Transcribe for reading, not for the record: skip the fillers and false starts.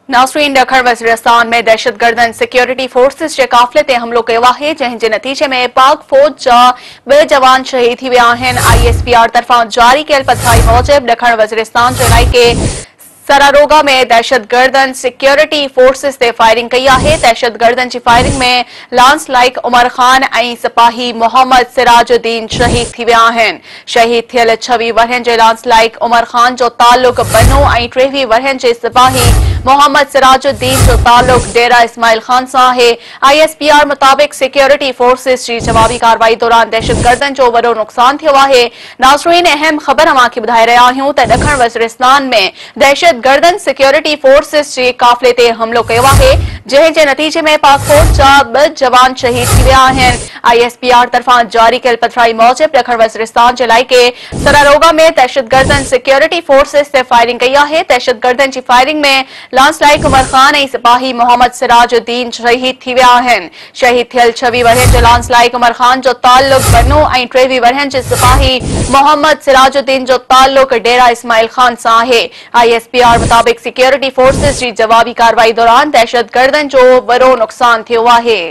नाज़रीन, ॾखण वज़ीरिस्तान में दहशतगर्दनि सिक्योरिटी फोर्सिस जे काफ़िले ते हमलो कयो आहे, जंहिं जे नतीजे में पाक फ़ौज जा 2 जवान शहीद थी विया आहिनि। ISPR तरफ़ां जारी कयल पधिराई मूजिबि ॾखण वज़ीरिस्तान जे इलाइक़े सरारोगा में दहशतगर्दनि सिक्योरिटी फोर्सिस ते फायरिंग कई आहे। दहशतगर्दनि जी फायरिंग में लांस लाइक उमर ख़ान ऐं सिपाही मोहम्मद सिराजुद्दीन शहीद थी विया आहिनि। शहीद थियल 26 वरहनि जे लांस लाइक उमर ख़ान जो ताल्लुक़ बनो ऐं 23 वरहनि जे सिपाही मोहम्मद सिराजुद्दीन जो ताल्लुक़ डेरा इस्माइल ख़ान सां आहे। ISPR मुताबिक़ सिक्योरिटी फोर्सिस जी जवाबी कार्रवाई दौरान दहशतगर्दनि जो वॾो नुक़सान थियो आहे। नाज़रीन, अहम ख़बर अव्हांखे ॿुधाए रहिया आहियूं त ॾखण वज़ीरिस्तान में दहशतगर्दनि सिक्योरिटी फोर्सिस जे काफ़िले ते हमलो कयो आहे, जंहिं जे नतीजे में पाक फ़ौज जा 2 जवान शहीद थी विया आहिनि। ISPR तरफ़ां जारी कयल पधिराई मूजिबि ॾखण वज़ीरिस्तान जे इलाइक़े सरारोगा में दहशतगर्दनि सिक्योरिटी फोर्सिस ते फायरिंग कई आहे। दहशतगर्दनि जी फायरिंग में लांस लाइक उमर ख़ान ऐं सिपाही मोहम्मद सिराजुद्दीन शहीद थी विया आहिनि। शहीद थियल 26 वरहनि जे लांस लाइक उमर ख़ान जो ताल्लुक़ बनो ऐं 23 वरहनि जे सिपाही मोहम्मद सिराजुद्दीन जो ताल्लुक़ डेरा इस्माइल ख़ान सां आहे। ISPR मुताबिक़ सिक्योरिटी फोर्सिस जी जवाबी कार्रवाई दौरान दहशतगर्दनि जो वॾो नुक़सान थियो आहे।